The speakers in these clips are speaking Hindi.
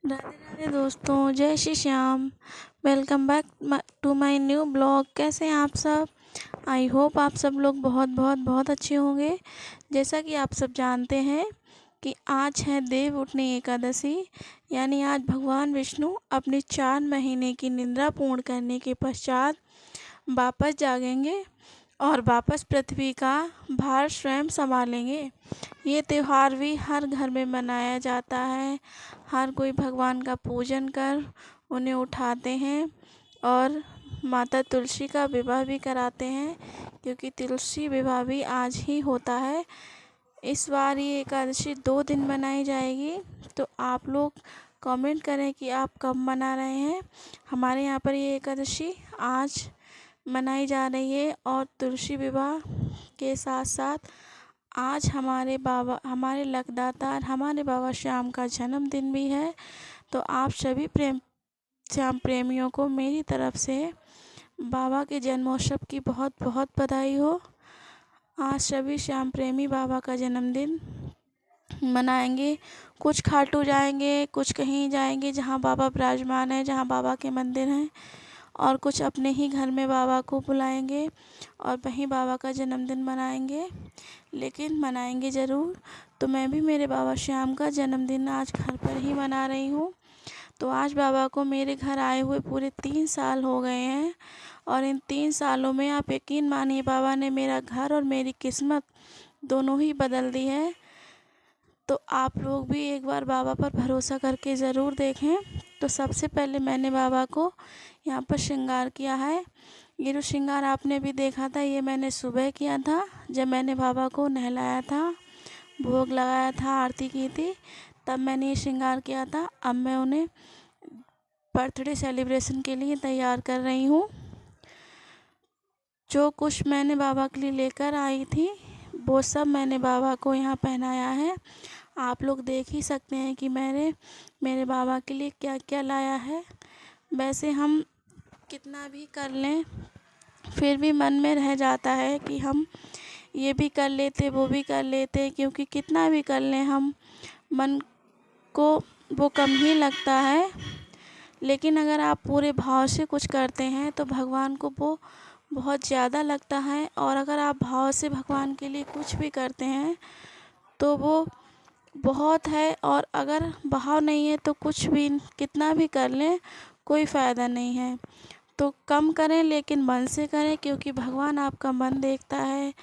राधे राधे दोस्तों, जय Shri Shyam. Welcome back to my new blog. कैसे हैं आप सब? आई होप आप सब लोग बहुत बहुत बहुत अच्छे होंगे। जैसा कि आप सब जानते हैं कि आज है देव उठनी एकादशी, यानी आज भगवान विष्णु अपनी 4 महीने की निद्रा पूर्ण करने के पश्चात वापस जागेंगे और वापस पृथ्वी का भार स्वयं संभालेंगे। ये त्यौहार भी हर घर में मनाया जाता है। हर कोई भगवान का पूजन कर उन्हें उठाते हैं और माता तुलसी का विवाह भी कराते हैं, क्योंकि तुलसी विवाह भी आज ही होता है। इस बार ये एकादशी 2 दिन मनाई जाएगी, तो आप लोग कमेंट करें कि आप कब मना रहे हैं। हमारे यहाँ पर ये एकादशी आज मनाई जा रही है और तुलसी विवाह के साथ साथ आज हमारे लकदाता हमारे बाबा श्याम का जन्मदिन भी है। तो आप सभी श्याम प्रेमियों को मेरी तरफ से बाबा के जन्मोत्सव की बहुत बहुत बधाई हो। आज सभी श्याम प्रेमी बाबा का जन्मदिन मनाएंगे। कुछ खाटू जाएंगे, कुछ कहीं जाएंगे जहाँ बाबा विराजमान है, जहाँ बाबा के मंदिर हैं, और कुछ अपने ही घर में बाबा को बुलाएंगे और वहीं बाबा का जन्मदिन मनाएंगे। लेकिन मनाएंगे ज़रूर। तो मैं भी मेरे बाबा श्याम का जन्मदिन आज घर पर ही मना रही हूँ। तो आज बाबा को मेरे घर आए हुए पूरे 3 साल हो गए हैं, और इन 3 सालों में आप यकीन मानिए बाबा ने मेरा घर और मेरी किस्मत दोनों ही बदल दी है। तो आप लोग भी एक बार बाबा पर भरोसा करके ज़रूर देखें। तो सबसे पहले मैंने बाबा को यहाँ पर श्रृंगार किया है। ये जो श्रृंगार आपने भी देखा था, ये मैंने सुबह किया था जब मैंने बाबा को नहलाया था, भोग लगाया था, आरती की थी, तब मैंने ये श्रृंगार किया था। अब मैं उन्हें बर्थडे सेलिब्रेशन के लिए तैयार कर रही हूँ। जो कुछ मैंने बाबा के लिए लेकर आई थी वो सब मैंने बाबा को यहाँ पहनाया है। आप लोग देख ही सकते हैं कि मैंने मेरे बाबा के लिए क्या क्या लाया है। वैसे हम कितना भी कर लें फिर भी मन में रह जाता है कि हम ये भी कर लेते, वो भी कर लेते, क्योंकि कितना भी कर लें हम मन को वो कम ही लगता है। लेकिन अगर आप पूरे भाव से कुछ करते हैं तो भगवान को वो बहुत ज़्यादा लगता है। और अगर आप भाव से भगवान के लिए कुछ भी करते हैं तो वो बहुत है। और अगर भाव नहीं है तो कुछ भी कितना भी कर लें कोई फ़ायदा नहीं है। तो कम करें लेकिन मन से करें, क्योंकि भगवान आपका मन देखता है,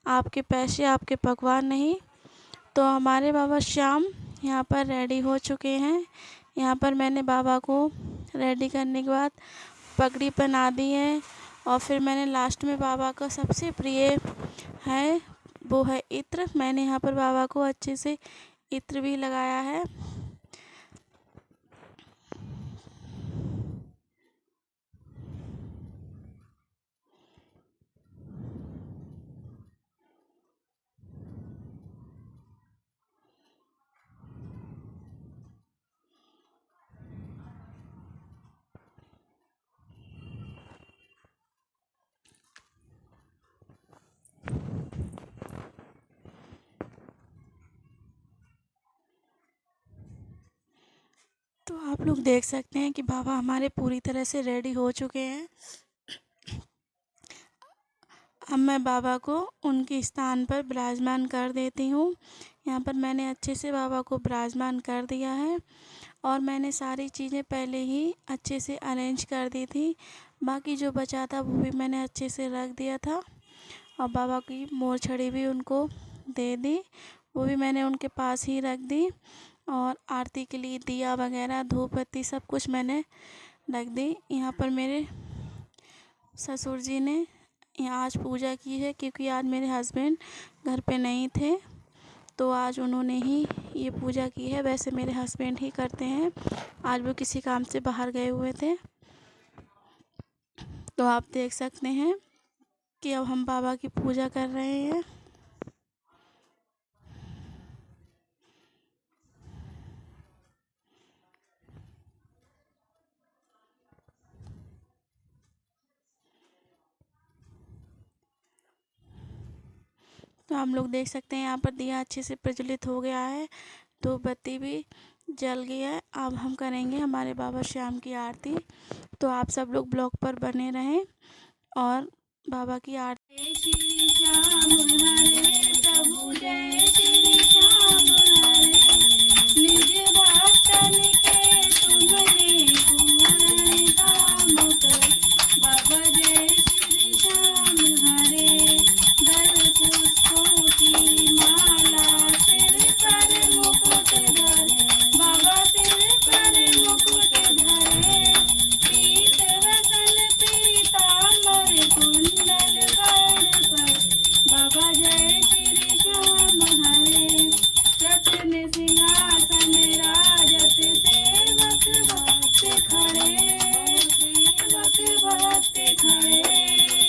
आपके पैसे, आपके पकवान नहीं। तो हमारे बाबा श्याम यहाँ पर रेडी हो चुके हैं। यहाँ पर मैंने बाबा को रेडी करने के बाद पगड़ी पहना दी है, और फिर मैंने लास्ट में बाबा का सबसे प्रिय है वो है इत्र। मैंने यहाँ पर बाबा को अच्छे से इत्र भी लगाया है। तो आप लोग देख सकते हैं कि बाबा हमारे पूरी तरह से रेडी हो चुके हैं। अब मैं बाबा को उनके स्थान पर विराजमान कर देती हूँ। यहाँ पर मैंने अच्छे से बाबा को विराजमान कर दिया है, और मैंने सारी चीज़ें पहले ही अच्छे से अरेंज कर दी थी। बाकी जो बचा था वो भी मैंने अच्छे से रख दिया था, और बाबा की मोर छड़ी भी उनको दे दी, वो भी मैंने उनके पास ही रख दी। और आरती के लिए दिया वगैरह, धूप बत्ती सब कुछ मैंने रख दी। यहाँ पर मेरे ससुर जी ने यहाँ आज पूजा की है, क्योंकि आज मेरे हस्बैंड घर पे नहीं थे, तो आज उन्होंने ही ये पूजा की है। वैसे मेरे हस्बैंड ही करते हैं, आज वो किसी काम से बाहर गए हुए थे। तो आप देख सकते हैं कि अब हम बाबा की पूजा कर रहे हैं। तो हम लोग देख सकते हैं यहाँ पर दिया अच्छे से प्रज्वलित हो गया है, धूप बत्ती भी जल गया है। अब हम करेंगे हमारे बाबा श्याम की आरती। तो आप सब लोग ब्लॉग पर बने रहें और बाबा की आरती। जय श्री श्याम हरे प्रभु, जय श्री श्याम हरे, निज भक्तन के तुमने पूर्ण काम कर। बाबा जय श्री श्याम हरे, दल पुष्पों की माला सिर पर मुकुट धरे। बाबा सिर पर मुकुट धरे, पीत वसन पीतांबर कुंडल गढ़ पर। बाबा जय श्री श्याम हरे, रत्न सिंहासन राजत सेवक भक्त खड़े। सेवक भक्त खड़े,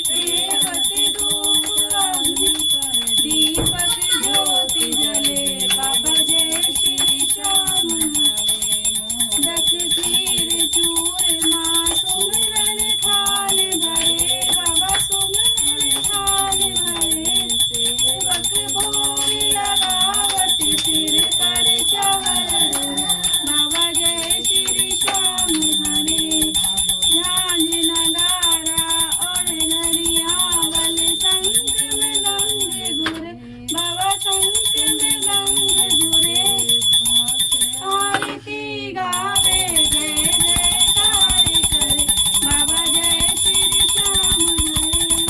देवत धूप अग्नि पर, दीपक ज्योति जले। बाबा जय श्री श्याम हरे, दक खीर चूरमा सुमिरन थाल भरे। बाबा सुमिरन थाल भरे, सेवक भोग लगावत सिर पर चावल। बाबा जय श्री श्याम हरे, झांझ नगारा और नरियावल शंख मृदंग घुरे। बाबा शंख मृदंग घुरे, आरती गावे जय जयकार करे। बाबा जय श्री श्याम हरे,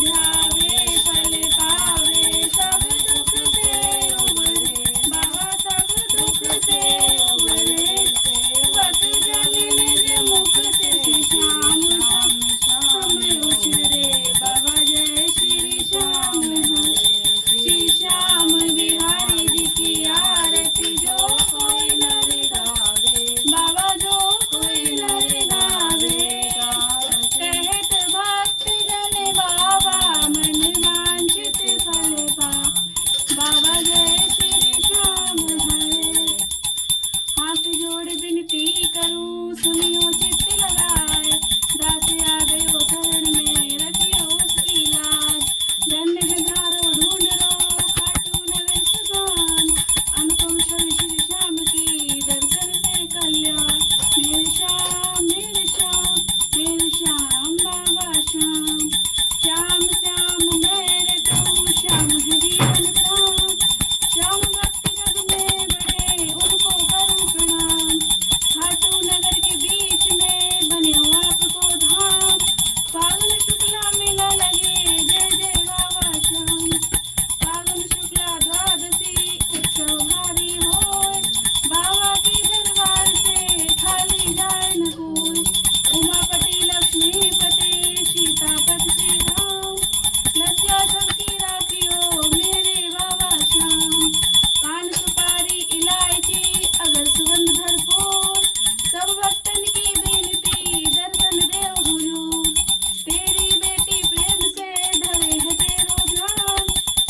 ध्यावे फल पावे सब दुख से उबरे। बाबा सब दुख से उबरे, सेवक जन निज मुख से श्याम श्याम उछरे। बाबा जय श्री श्याम हरे, श्री श्याम बिहारी जी की आरती जो कोई नर गावे। बाबा जो कोई नर गावे, कहत भक्त जन बाबा मन वांछित फल पा। बाबा जय श्री श्याम हरे, हाथ जोड़ विनती करूं सुनियो चित्त लगाए। दास आ गयो शरण में रखियो उसकी लाज। धन्य है धारो ढूंढ रो खाटू नगर सुजान, अनुपम छवि श्री श्याम की दर्शन से कल्याण। मेरे श्याम मेरे श्याम मेरे श्याम बाबा श्याम, श्याम श्याम मेरे प्रभु श्याम है जीवन प्राण। श्याम भक्त जग में बड़े उनको करूं प्रणाम, खाटू नगर के बीच में बने हो आपको धाम। फागुन शुक्ला मेला लगे जय जय बाबा श्याम, फागुन शुक्ला द्वादशी उत्सव भारी होय। बाबा की दरबार से खाली जाए न कोई, उमापति लक्ष्मीपति सीतापति श्री राम। लज्जा सबकी राखियो मेरे बाबा श्याम, पान सुपारी इलायची अगर सुगंध भरपूर। सब भक्तन की बेनती दर्शन देव हुजूर, तेरी बेटी प्रेम से धरे है तेरो ध्यान।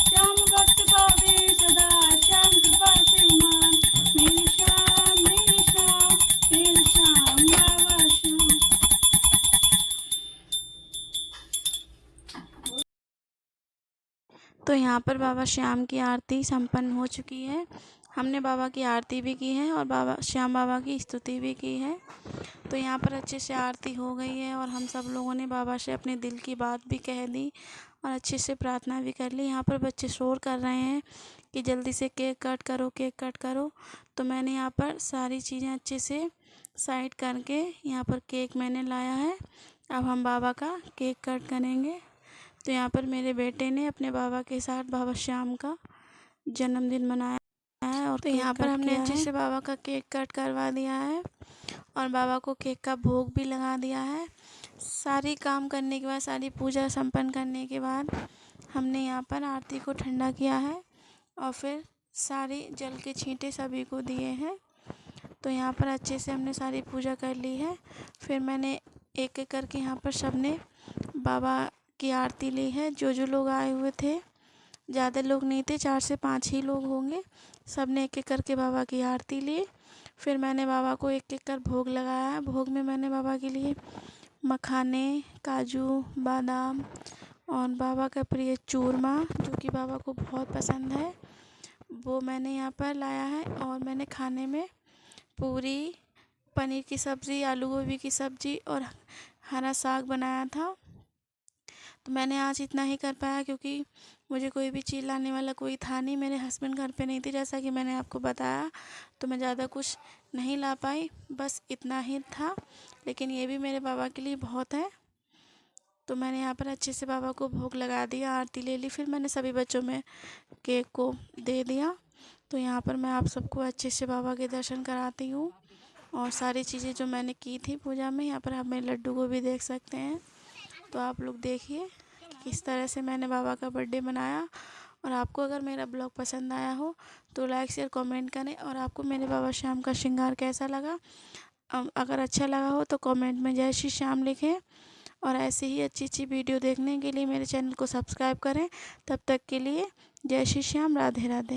श्याम भक्त पावे सदा श्याम कृपा से मान। मेरे श्याम मेरे श्याम मेरे श्याम बाबा श्याम। तो यहाँ पर बाबा श्याम की आरती संपन्न हो चुकी है। हमने बाबा की आरती भी की है और बाबा श्याम बाबा की स्तुति भी की है। तो यहाँ पर अच्छे से आरती हो गई है और हम सब लोगों ने बाबा से अपने दिल की बात भी कह दी और अच्छे से प्रार्थना भी कर ली। यहाँ पर बच्चे शोर कर रहे हैं कि जल्दी से केक कट करो केक कट करो। तो मैंने यहाँ पर सारी चीज़ें अच्छे से साइड करके यहाँ पर केक मैंने लाया है। अब हम बाबा का केक कट करेंगे। तो यहाँ पर मेरे बेटे ने अपने बाबा के साथ बाबा श्याम का जन्मदिन मनाया है। और तो यहाँ पर हमने अच्छे से बाबा का केक कट करवा दिया है और बाबा को केक का भोग भी लगा दिया है। सारी काम करने के बाद, सारी पूजा संपन्न करने के बाद हमने यहाँ पर आरती को ठंडा किया है और फिर सारी जल के छींटे सभी को दिए हैं। तो यहाँ पर अच्छे से हमने सारी पूजा कर ली है। फिर मैंने एक एक करके यहाँ पर सबने बाबा की आरती ली है। जो जो लोग आए हुए थे, ज़्यादा लोग नहीं थे, 4 से 5 ही लोग होंगे। सब ने एक एक करके बाबा की आरती ली। फिर मैंने बाबा को एक एक कर भोग लगाया है। भोग में मैंने बाबा के लिए मखाने, काजू, बादाम और बाबा का प्रिय चूरमा, जो कि बाबा को बहुत पसंद है, वो मैंने यहाँ पर लाया है। और मैंने खाने में पूरी, पनीर की सब्ज़ी, आलू गोभी की सब्ज़ी और हरा साग बनाया था। तो मैंने आज इतना ही कर पाया क्योंकि मुझे कोई भी चीज़ लाने वाला कोई था नहीं, मेरे हस्बैंड घर पे नहीं थे जैसा कि मैंने आपको बताया। तो मैं ज़्यादा कुछ नहीं ला पाई, बस इतना ही था। लेकिन ये भी मेरे बाबा के लिए बहुत है। तो मैंने यहाँ पर अच्छे से बाबा को भोग लगा दिया, आरती ले ली, फिर मैंने सभी बच्चों में केक को दे दिया। तो यहाँ पर मैं आप सबको अच्छे से बाबा के दर्शन कराती हूँ और सारी चीज़ें जो मैंने की थी पूजा में, यहाँ पर आप मेरे लड्डू को भी देख सकते हैं। तो आप लोग देखिए किस तरह से मैंने बाबा का बर्थडे मनाया। और आपको अगर मेरा ब्लॉग पसंद आया हो तो लाइक शेयर कमेंट करें। और आपको मेरे बाबा श्याम का श्रृंगार कैसा लगा, अगर अच्छा लगा हो तो कमेंट में जय श्री श्याम लिखें। और ऐसे ही अच्छी अच्छी वीडियो देखने के लिए मेरे चैनल को सब्सक्राइब करें। तब तक के लिए जय श्री श्याम, राधे राधे।